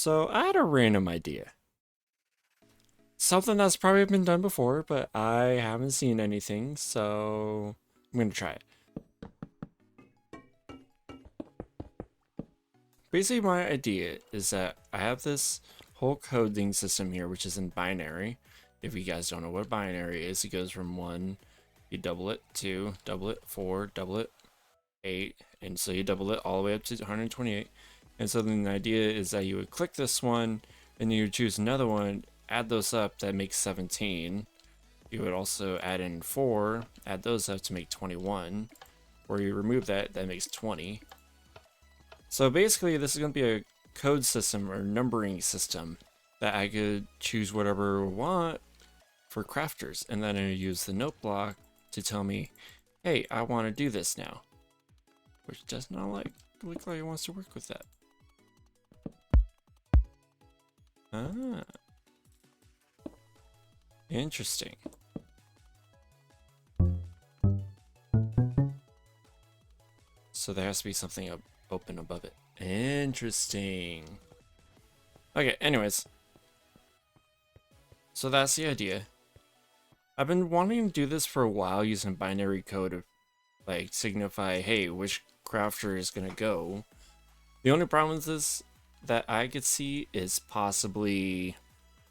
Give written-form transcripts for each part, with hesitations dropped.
So I had a random idea. Something that's probably been done before, but I haven't seen anything, so I'm gonna try it. Basically, my idea is that I have this whole coding system here, which is in binary. If you guys don't know what binary is, it goes from 1, you double it, 2, double it, 4, double it, 8, and so you double it all the way up to 128. And so then the idea is that you would click this one, and then you would choose another one, add those up, that makes 17. You would also add in 4, add those up to make 21. Or you remove that, that makes 20. So basically, this is going to be a code system or numbering system that I could choose whatever I want for crafters, and then I use the note block to tell me, hey, I want to do this now. Which does not look like it wants to work with that. Ah. Interesting. So there has to be something open above it. Interesting. Okay, anyways. So that's the idea. I've been wanting to do this for a while using binary code to like signify, hey, which crafter is gonna go. The only problem with this that I could see is possibly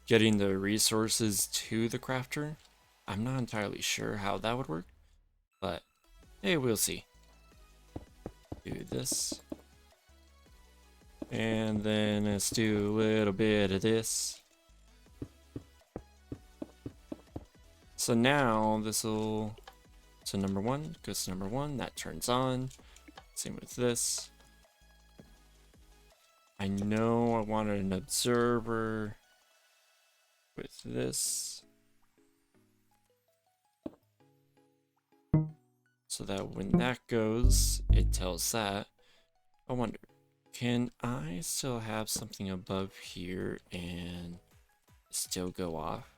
getting the resources to the crafter. I'm not entirely sure how that would work, but hey, we'll see. Do this. And then let's do a little bit of this. So now this will, so number 1 goes to number 1, that turns on. Same with this. I know I wanted an observer with this. So that when that goes, it tells that. I wonder, can I still have something above here and still go off?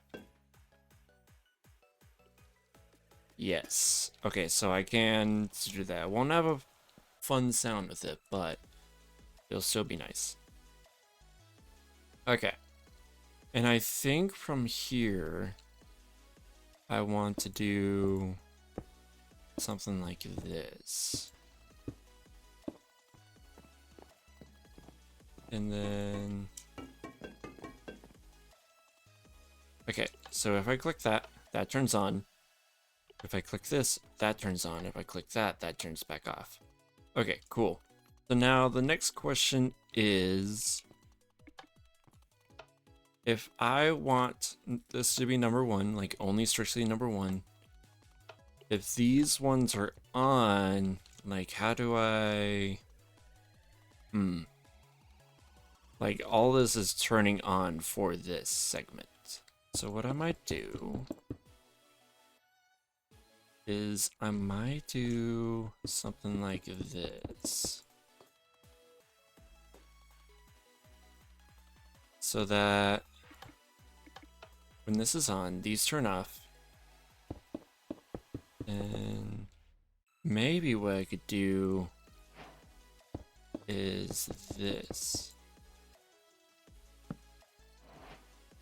Yes. Okay, so I can do that. I won't have a fun sound with it, but it'll still be nice. Okay. And I think from here, I want to do something like this. And then... Okay, so if I click that, that turns on. If I click this, that turns on. If I click that, that turns back off. Okay, cool. So now the next question is, if I want this to be number 1, like only strictly number 1, if these ones are on, like how do I... Like all this is turning on for this segment. So what I might do is I might do something like this. So that when this is on, these turn off. And maybe what I could do is this.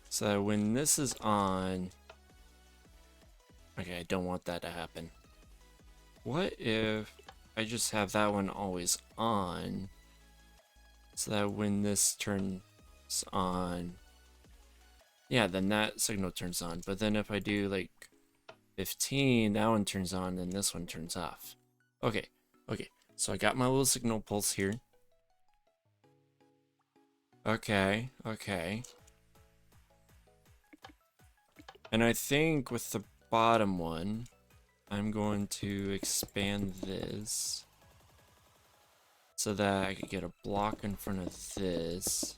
So that when this is on, okay, I don't want that to happen. What if I just have that one always on, so that when this turns on, yeah, then that signal turns on. But then if I do like 15, that one turns on, and this one turns off. Okay, so I got my little signal pulse here. Okay. And I think with the bottom one, I'm going to expand this so that I could get a block in front of this.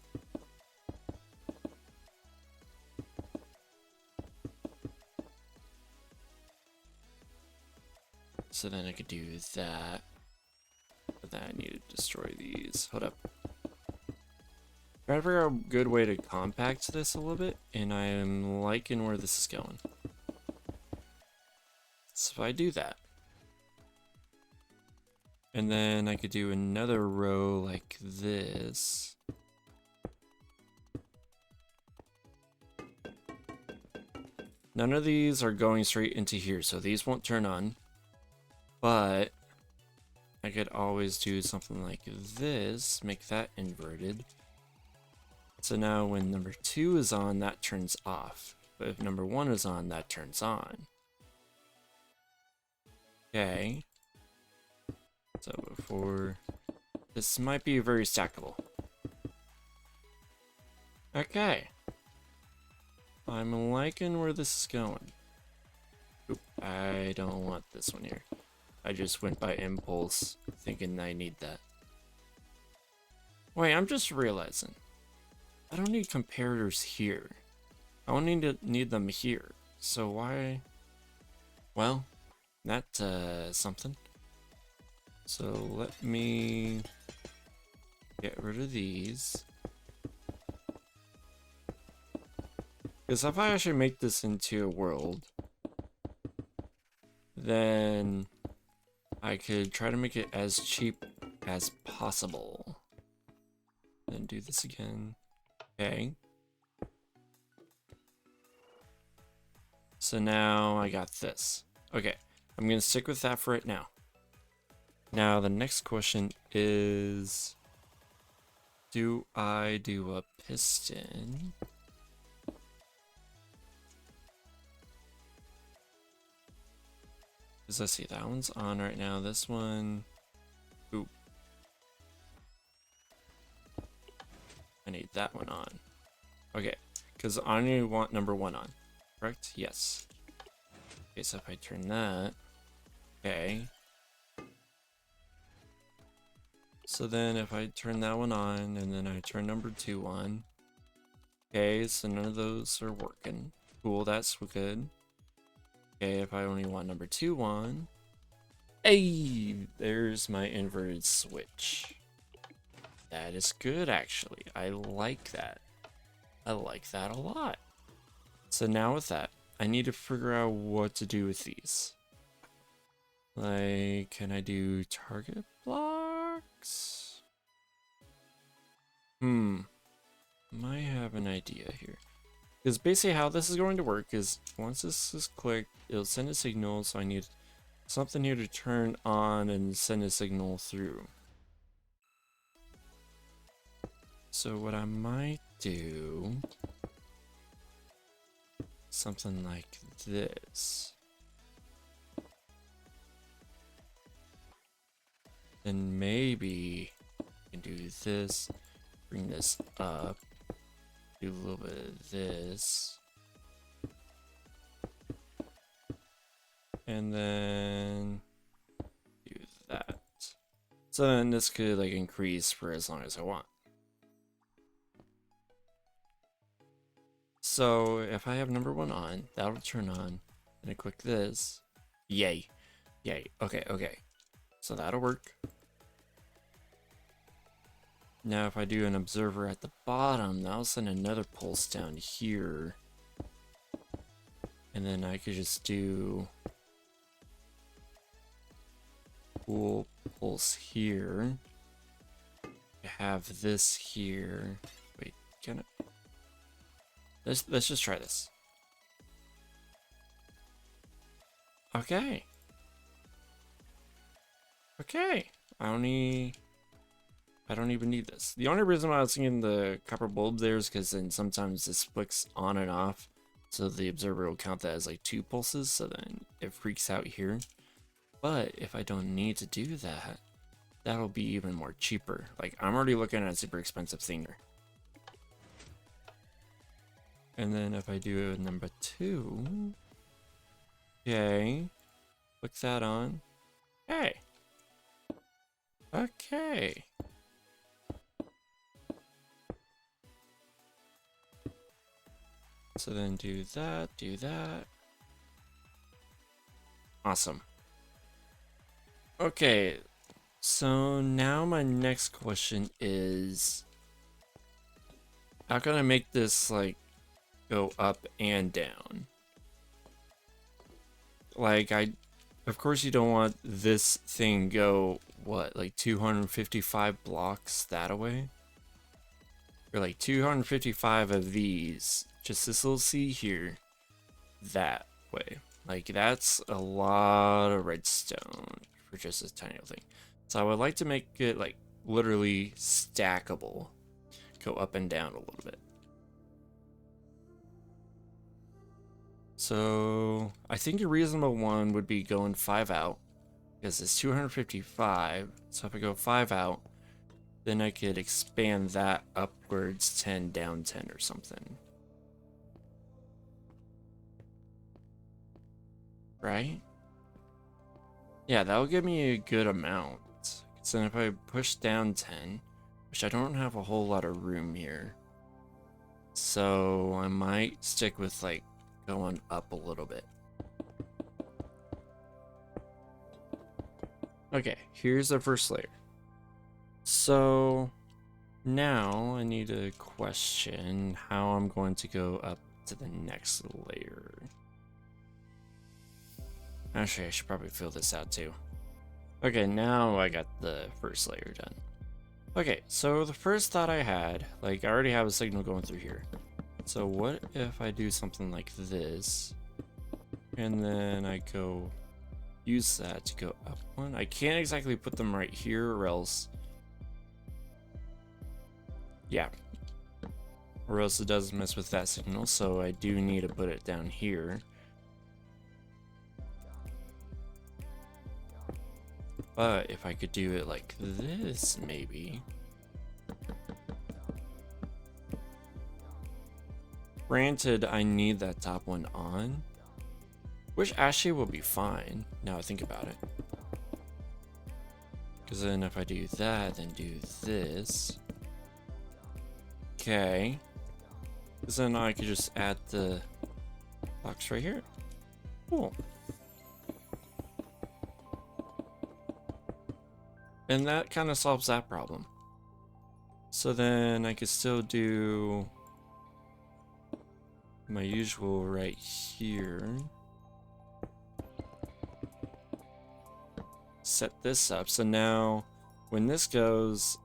So then I could do that. But then I need to destroy these. Hold up. Trying to figure out a good way to compact this a little bit, and I am liking where this is going. So if I do that, and then I could do another row like this, none of these are going straight into here, so these won't turn on. But I could always do something like this, make that inverted. So now when number 2 is on, that turns off. But if number 1 is on, that turns on. Okay. So before... This might be very stackable. Okay. I'm liking where this is going. Oop, I don't want this one here. I just went by impulse, thinking I need that. Wait, I'm just realizing. I don't need comparators here. I only need them here. So why? Well, that's something. So let me get rid of these. Because if I actually make this into a world, then I could try to make it as cheap as possible. Then do this again. Okay. So now I got this. Okay, I'm gonna stick with that for right now. Now the next question is, do I do a piston? Because let's see, that one's on right now. This one, oop. I need that one on. Okay, because I only want number 1 on, correct? Yes. Okay, so if I turn that, okay. So then if I turn that one on, and then I turn number 2 on, okay, so none of those are working. Cool, that's good. Okay, if I only want number 2 on, hey, there's my inverted switch. That is good, actually. I like that. I like that a lot. So now with that, I need to figure out what to do with these. Like, can I do target blocks? Might have an idea here. Because basically how this is going to work is once this is clicked, it'll send a signal, so I need something here to turn on and send a signal through. So what I might do, something like this. Then maybe I can do this, bring this up, do a little bit of this. And then do that. So then this could like increase for as long as I want. So if I have number 1 on, that'll turn on. And I click this. Yay. Yay. Okay, okay. So that'll work. Now if I do an observer at the bottom, that'll send another pulse down here. And then I could just do cool pulse here. I have this here. Wait, can I? Let's just try this. Okay. Okay. I don't even need this. The only reason why I was thinking the copper bulb there is because then sometimes this flicks on and off. So the observer will count that as like 2 pulses. So then it freaks out here. But if I don't need to do that, that'll be even more cheaper. Like I'm already looking at a super expensive thing here. And then if I do number 2, okay, click that on. Okay. Okay. So then do that, do that. Awesome. Okay, so now my next question is, how can I make this like go up and down? Like of course you don't want this thing go, what, like 255 blocks that away? Or like 255 of these, just this little C here. that way. Like, that's a lot of redstone for just a tiny little thing. So I would like to make it, like, literally stackable. Go up and down a little bit. So I think a reasonable one would be going 5 out, because it's 255. So if I go 5 out, then I could expand that upwards 10, down 10 or something. Right? Yeah, that'll give me a good amount. So then if I push down 10, which I don't have a whole lot of room here, so I might stick with like going up a little bit. Okay, here's the first layer. So now I need to question how I'm going to go up to the next layer. Actually, I should probably fill this out too. Okay, now I got the first layer done. Okay, so the first thought I had, like, I already have a signal going through here. So what if I do something like this, and then I go use that to go up one? I can't exactly put them right here, or else, yeah, or else it does mess with that signal. So I do need to put it down here. But if I could do it like this, maybe. Granted, I need that top one on, which actually will be fine, now I think about it. Because then if I do that, then do this. Okay. Because then I could just add the box right here. Cool. And that kind of solves that problem. So then I could still do my usual right here. Set this up. So now when this goes,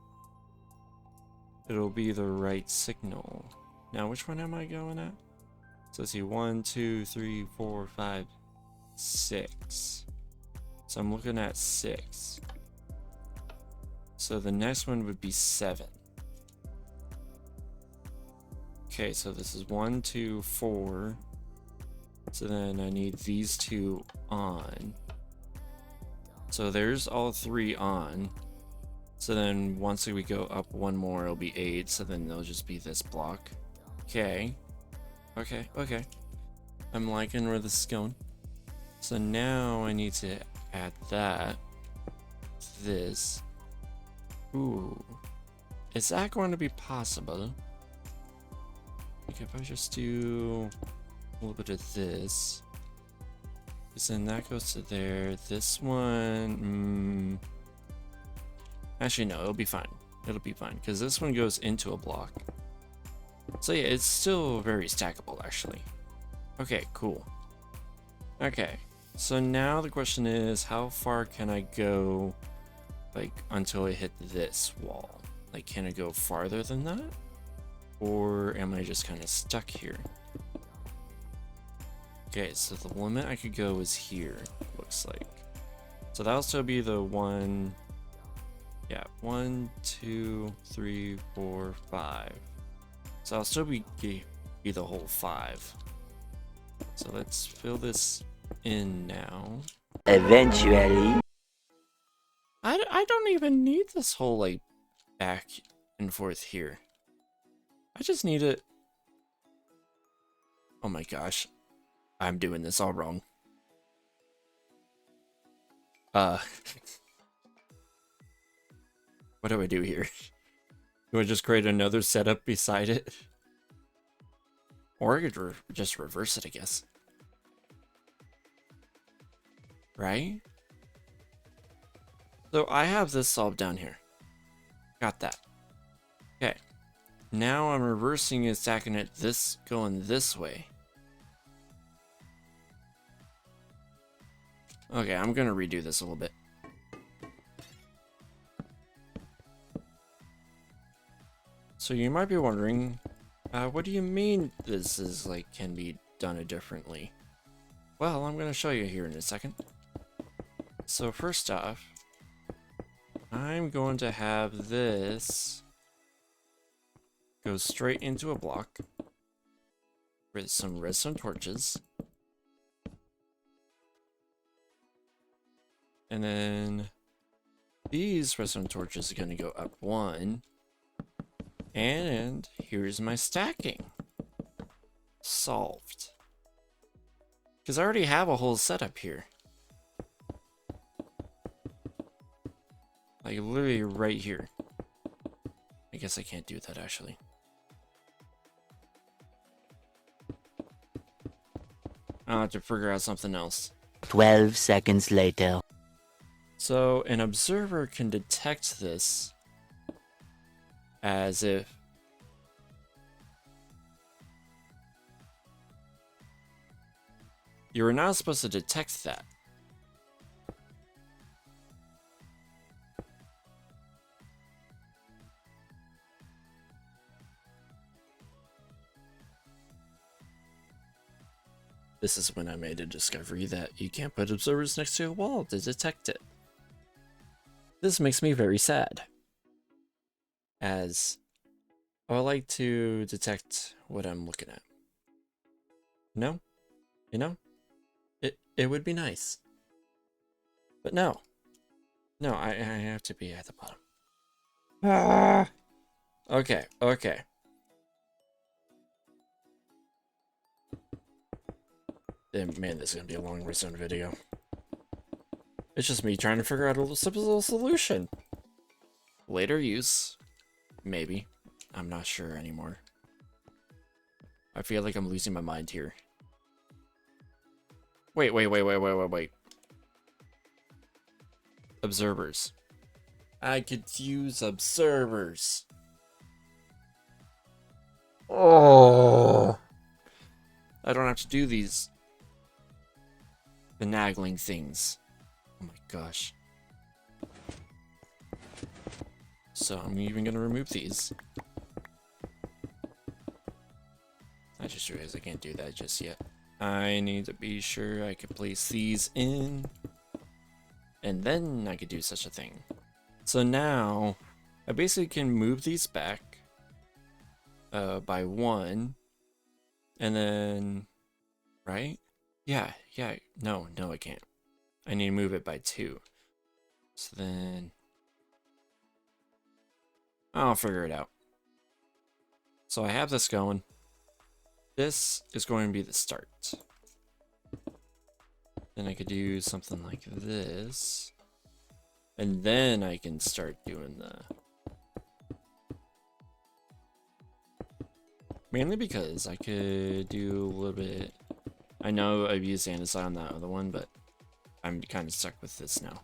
it'll be the right signal. Now, which one am I going at? So let's see, 1, 2, 3, 4, 5, 6. So I'm looking at 6. So the next one would be 7. Okay, so this is 1, 2, 4. So then I need these two on. So there's all 3 on. So then once we go up one more, it'll be 8. So then they'll just be this block. Okay. Okay. I'm liking where this is going. So now I need to add that. This. Ooh. Is that going to be possible? Like if I just do a little bit of this. Because then that goes to there. This one... Actually, no, it'll be fine. It'll be fine. Because this one goes into a block. So yeah, it's still very stackable, actually. Okay, cool. Okay, so now the question is, how far can I go, like, until I hit this wall? Like, can I go farther than that? Or am I just kind of stuck here? Okay, so the limit I could go is here, looks like. So that'll still be the 1... Yeah, 1, 2, 3, 4, 5. So I'll still be the whole 5. So let's fill this in now. Eventually. I don't even need this whole, like, back and forth here. I just need it. Oh my gosh. I'm doing this all wrong. What do I do here? Do I just create another setup beside it? Or I could just reverse it, I guess. Right? So I have this solved down here. Got that. Okay. Now I'm reversing it, stacking it, this going this way. Okay, I'm gonna redo this a little bit. So you might be wondering, what do you mean this is like can be done differently? Well, I'm going to show you here in a second. So first off, I'm going to have this go straight into a block with some redstone torches. And then these redstone torches are going to go up one. And here's my stacking. Solved. Because I already have a whole setup here. Like literally right here. I guess I can't do that actually. I'll have to figure out something else. 12 seconds later. So an observer can detect this as if you were not supposed to detect that. This is when I made a discovery that you can't put observers next to a wall to detect it. This makes me very sad, as I like to detect what I'm looking at. No? You know? It would be nice. But no. No, I have to be at the bottom. Ah! Okay, okay. Man, this is gonna be a long Redstone video. It's just me trying to figure out a simple solution. Later use. Maybe. I'm not sure anymore. I feel like I'm losing my mind here. Wait. Observers. I could use observers. Oh. I don't have to do these finagling things. Oh my gosh. So I'm even gonna remove these. I just realized I can't do that just yet. I need to be sure I can place these in, and then I could do such a thing. So now I basically can move these back by one, and then, right? Yeah, no, I can't. I need to move it by two. So then I'll figure it out. So I have this going. This is going to be the start. Then I could do something like this. And then I can start doing the... Mainly because I could do a little bit... I know I've used andesite on that other one, but I'm kind of stuck with this now.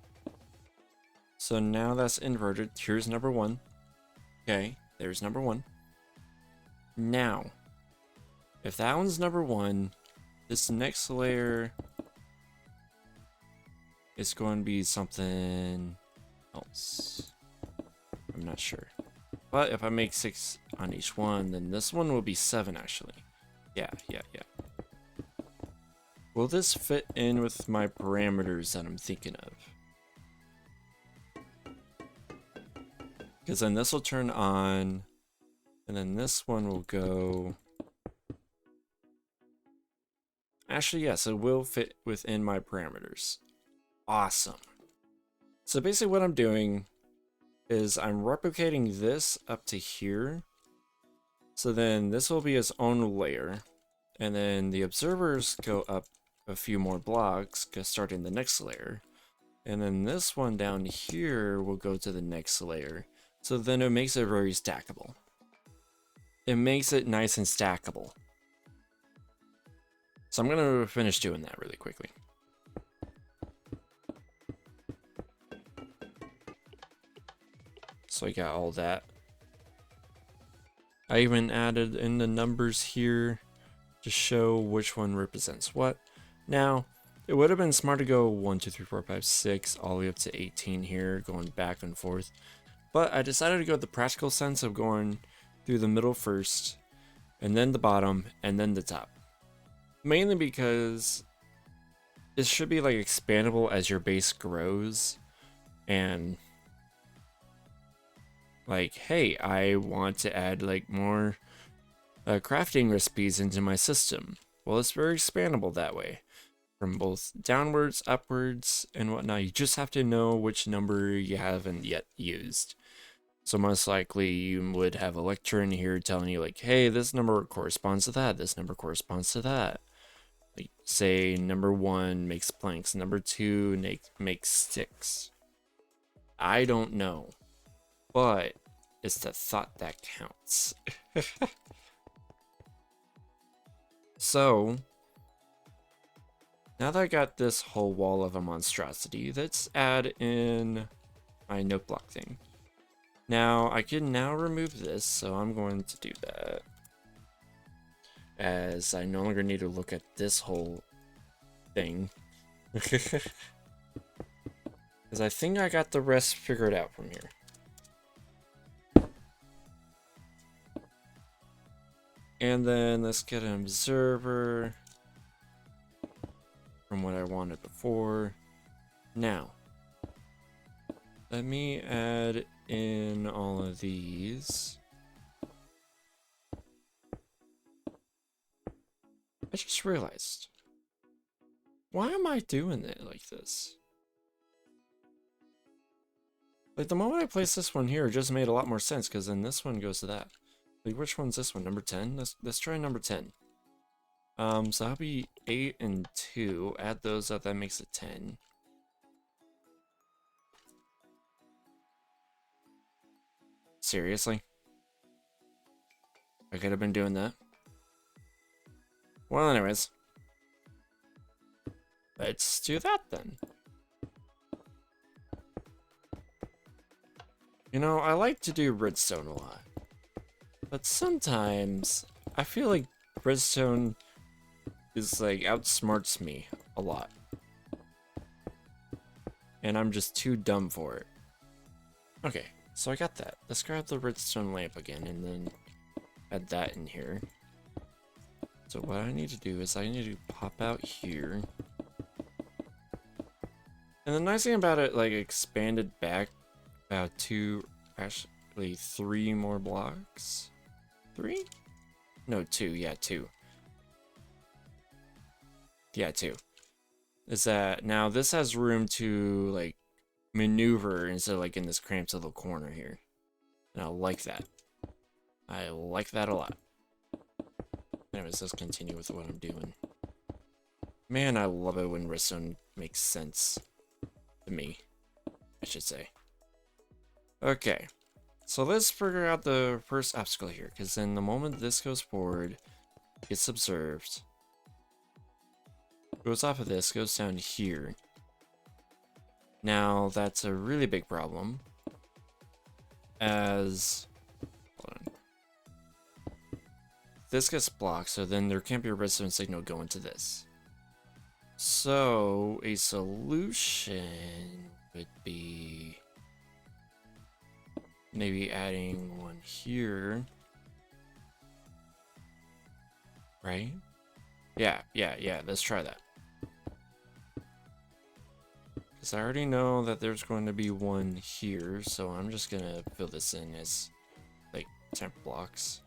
So now that's inverted. Here's number one. Okay, there's number one. Now, if that one's number one, this next layer is going to be something else. I'm not sure. But if I make 6 on each one, then this one will be 7 actually. Yeah. Will this fit in with my parameters that I'm thinking of? Because then this will turn on, and then this one will go... Actually, yes, it will fit within my parameters. Awesome. So basically what I'm doing is I'm replicating this up to here. So then this will be its own layer. And then the observers go up a few more blocks, starting the next layer. And then this one down here will go to the next layer. So then it makes it very stackable. It makes it nice and stackable. So I'm going to finish doing that really quickly. So I got all that. I even added in the numbers here to show which one represents what. Now, it would have been smart to go 1, 2, 3, 4, 5, 6 all the way up to 18 here, going back and forth. But I decided to go with the practical sense of going through the middle first, and then the bottom, and then the top. Mainly because it should be like expandable as your base grows, and like, hey, I want to add like more crafting recipes into my system. Well, it's very expandable that way, from both downwards, upwards, and whatnot. You just have to know which number you haven't yet used. So most likely you would have a lecture in here telling you like, hey, this number corresponds to that, this number corresponds to that. Like, say number 1 makes planks, number 2 makes sticks. I don't know, but it's the thought that counts. So, now that I got this whole wall of a monstrosity, let's add in my note block thing. Now, I can now remove this, so I'm going to do that. As I no longer need to look at this whole thing. Because I think I got the rest figured out from here. And then let's get an observer from what I wanted before. Now, let me add in all of these. I just realized, why am I doing it like this? Like, the moment I placed this one here, it just made a lot more sense, because then this one goes to that. Like, which one's this one? Number 10? Let's try number 10. So that'll be 8 and 2. Add those up, that makes it 10. Seriously? I could have been doing that. Well, anyways. Let's do that then. You know, I like to do redstone a lot. But sometimes, I feel like redstone is like outsmarts me a lot. And I'm just too dumb for it. Okay, so I got that. Let's grab the redstone lamp again and then add that in here. So what I need to do is I need to pop out here. And the nice thing about it, like, expanded back about 2, actually 3 more blocks. 3? No, 2, yeah, 2. Yeah, 2. Is that now this has room to, like, maneuver instead of, like, in this cramped little corner here. And I like that. I like that a lot. Anyways, let's continue with what I'm doing. Man, I love it when redstone makes sense. To me, I should say. Okay, so let's figure out the first obstacle here, because then the moment this goes forward, gets observed, goes off of this, goes down here. Now, that's a really big problem, as, hold on, this gets blocked, so then there can't be a redstone signal going to this. So, a solution would be maybe adding one here. Right? Yeah, let's try that. Because I already know that there's going to be one here, so I'm just going to fill this in as, like, temp blocks.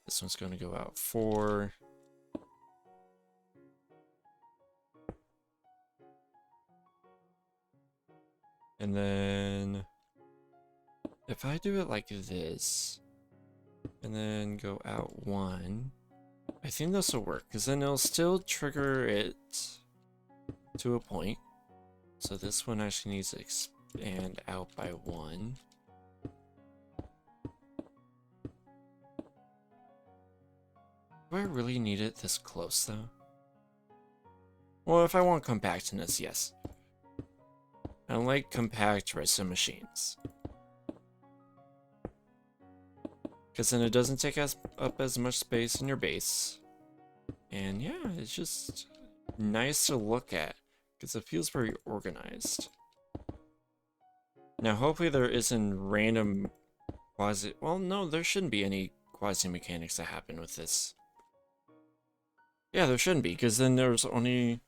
This one's going to go out 4. And then, if I do it like this, and then go out 1, I think this will work, because then it'll still trigger it to a point. So this one actually needs to expand out by 1. Do I really need it this close, though? Well, if I want compactness, yes. I like compact redstone machines. Because then it doesn't take up as much space in your base. And yeah, it's just nice to look at. Because it feels very organized. Now, hopefully there isn't random quasi... Well, no, there shouldn't be any quasi-mechanics that happen with this. Yeah, there shouldn't be, because then there's only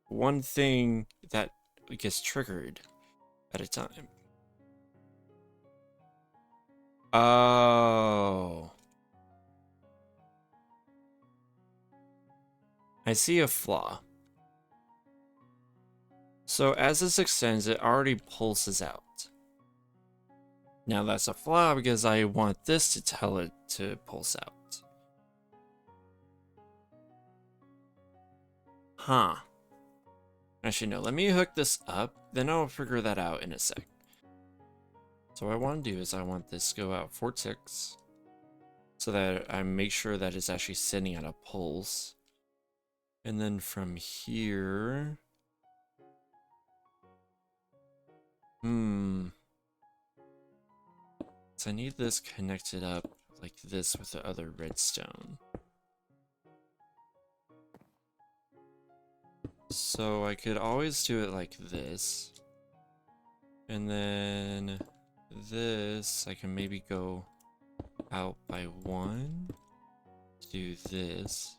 one thing that gets triggered at a time. Oh. I see a flaw. So as this extends, it already pulses out. Now that's a flaw because I want this to tell it to pulse out. Huh. Actually, no, let me hook this up, then I'll figure that out in a sec. So what I want to do is I want this to go out 4 ticks, so that I make sure that it's actually sending out a pulse. And then from here... So I need this connected up like this with the other redstone. So I could always do it like this. And then this, I can maybe go out by 1. Do this.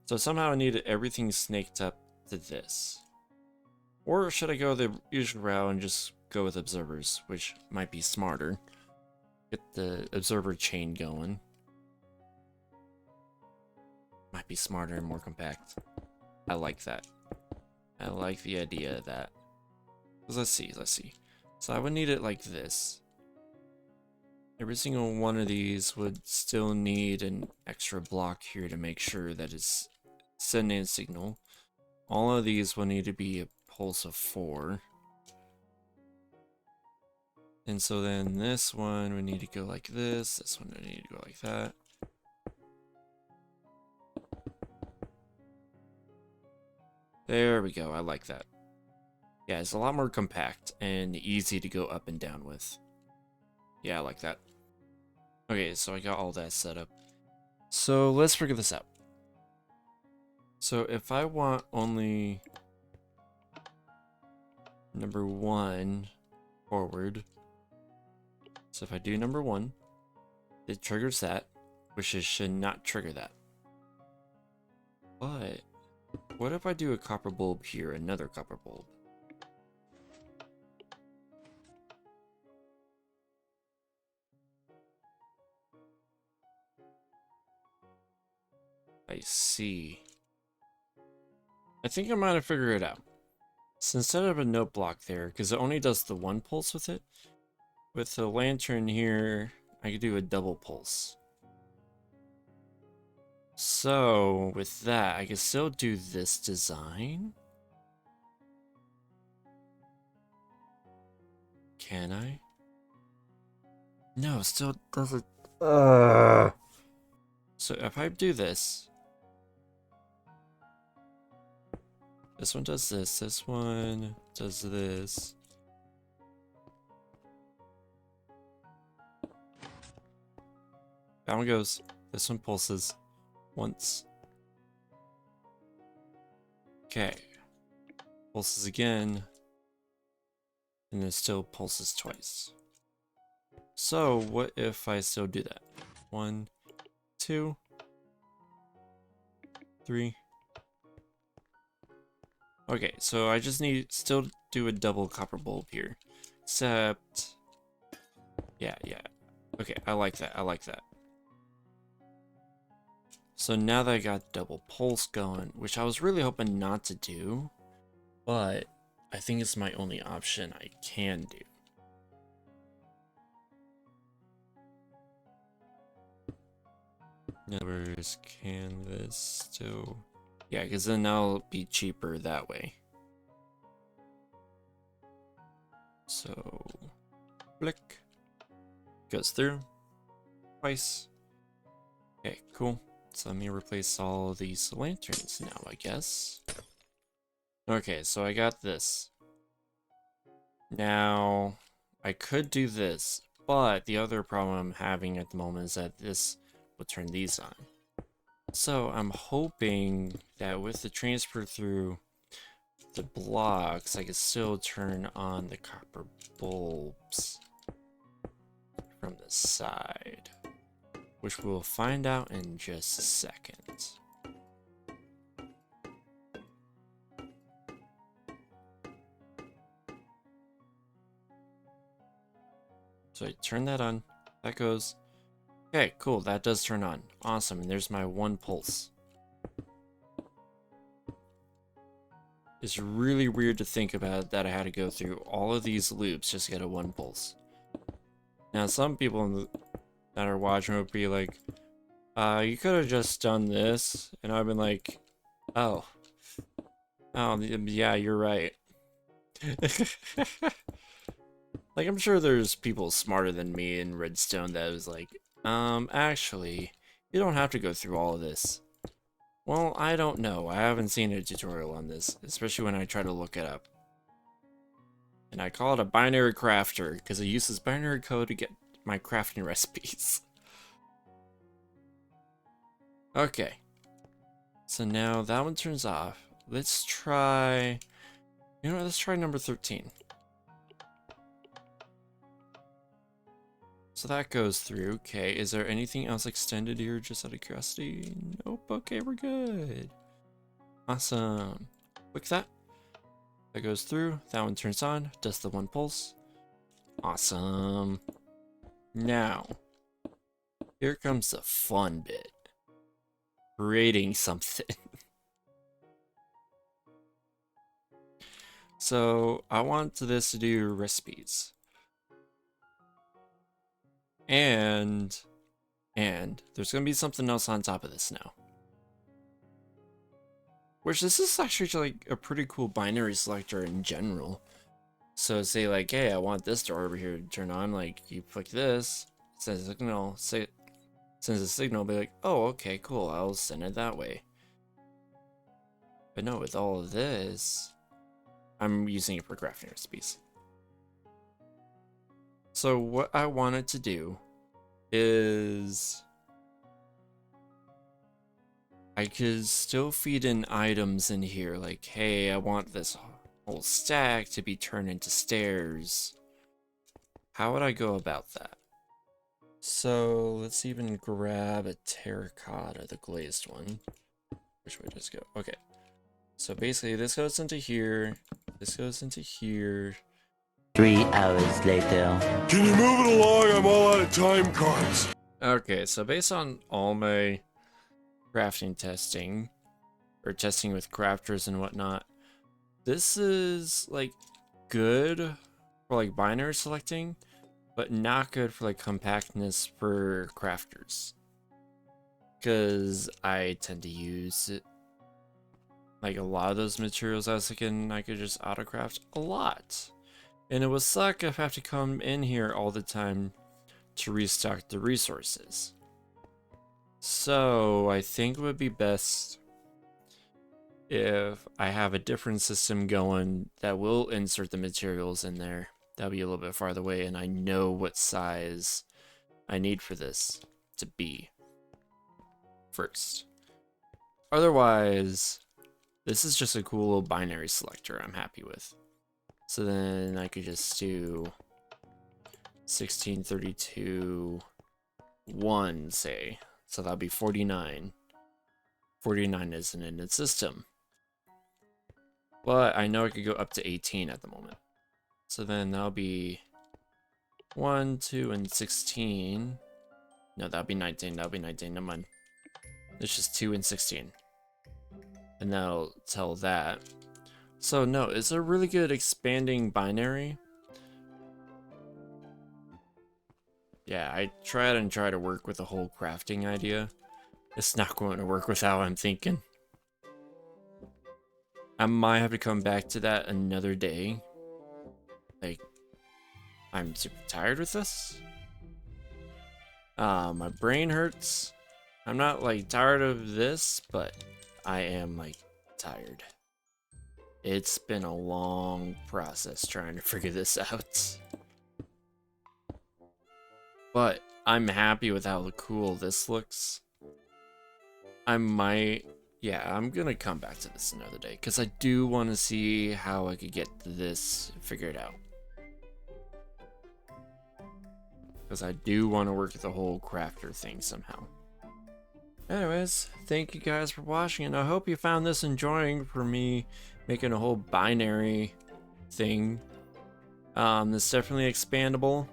So somehow I need everything snaked up to this. Or should I go the usual route and just go with observers, which might be smarter. Get the observer chain going. Might be smarter and more compact. I like that. I like the idea of that. Let's see. So I would need it like this. Every single one of these would still need an extra block here to make sure that it's sending a signal. All of these will need to be a pulse of 4. And so then this one would need to go like this one would need to go like that. There we go, I like that. Yeah, it's a lot more compact and easy to go up and down with. Yeah, I like that. Okay, so I got all that set up. So let's figure this out. So if I want only number 1 forward, so if I do number 1, it triggers that, which it should not trigger that. But what if I do a copper bulb here, another copper bulb? I see. I think I might have figured it out. So instead of a note block there, because it only does the 1 pulse with it, with the lantern here, I could do a double pulse. So with that, I can still do this design. Can I? No, it still doesn't. So if I do this, this one does this one does this. That one goes, this one pulses once. Okay. Pulses again. And it still pulses twice. So what if I still do that? 1, 2, 3. Okay, so I just need still do a double copper bulb here. Except, yeah. Okay, I like that. So now that I got double pulse going, which I was really hoping not to do, but I think it's my only option I can do. In other words, can this still... Yeah, because then that'll be cheaper that way. So, flick. Goes through. Twice. Okay, cool. So let me replace all these lanterns now, I guess. Okay, so I got this. Now, I could do this, but the other problem I'm having at the moment is that this will turn these on. So I'm hoping that with the transfer through the blocks, I can still turn on the copper bulbs from the side, which we'll find out in just a second. So I turn that on. That goes. Okay, cool. That does turn on. Awesome. And there's my 1 pulse. It's really weird to think about that I had to go through all of these loops just to get a 1 pulse. Now, some people that are watching would be like, you could have just done this. And I've been like, oh, yeah, you're right. Like, I'm sure there's people smarter than me in Redstone that was like, actually, you don't have to go through all of this. Well, I don't know. I haven't seen a tutorial on this, especially when I try to look it up. And I call it a binary crafter, because it uses binary code to get my crafting recipes. Okay. So now that one turns off. Let's try... You know what? Let's try number 13. So that goes through. Okay, is there anything else extended here just out of curiosity? Nope. Okay, we're good. Awesome. Click that. That goes through. That one turns on. Does the 1 pulse. Awesome. Now, here comes the fun bit. Creating something. So, I want this to do recipes. And there's going to be something else on top of this now. Which this is actually like a pretty cool binary selector in general. So say like, hey, I want this door over here to turn on. Like you click this, it sends a signal, sends a signal, be like, oh, okay, cool, I'll send it that way. But no, with all of this, I'm using it for crafting recipes. So what I wanted to do is I could still feed in items in here, like, hey, I want this whole stack to be turned into stairs. How would I go about that? So let's even grab a terracotta, the glazed one. Which way does it go? Okay. So basically this goes into here, this goes into here. 3 hours later. Can you move it along? I'm all out of time cards. Okay, so based on all my crafting testing, or testing with crafters and whatnot, this is like good for like binary selecting, but not good for like compactness for crafters. Because I tend to use it, like a lot of those materials I was thinking I could just auto craft a lot. And it would suck if I have to come in here all the time to restock the resources. So I think it would be best if I have a different system going that will insert the materials in there. That'll be a little bit farther away, and I know what size I need for this to be first. Otherwise, this is just a cool little binary selector I'm happy with. So then I could just do 1632 1, say. So that'll be 49. 49 isn't in its system. But I know I could go up to 18 at the moment. So then that'll be 1, 2, and 16. No, that'll be 19. That'll be 19. Never mind. It's just 2 and 16. And that'll tell that. So no, it's a really good expanding binary. Yeah, I tried to work with the whole crafting idea. It's not going to work with how I'm thinking. I might have to come back to that another day. Like, I'm super tired with this. My brain hurts. I'm not like tired of this, but I am like tired. It's been a long process trying to figure this out. But I'm happy with how cool this looks. I'm gonna come back to this another day, because I do want to see how I could get this figured out. Because I do want to work with the whole crafter thing somehow. Anyways, thank you guys for watching, and I hope you found this enjoying for me making a whole binary thing. It's definitely expandable.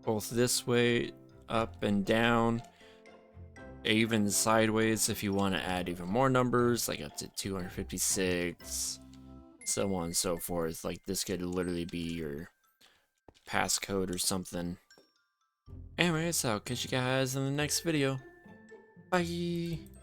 both this way, up and down, even sideways if you want to add even more numbers, like up to 256, so on and so forth. Like this could literally be your passcode or something. Anyways, I'll catch you guys in the next video. Bye!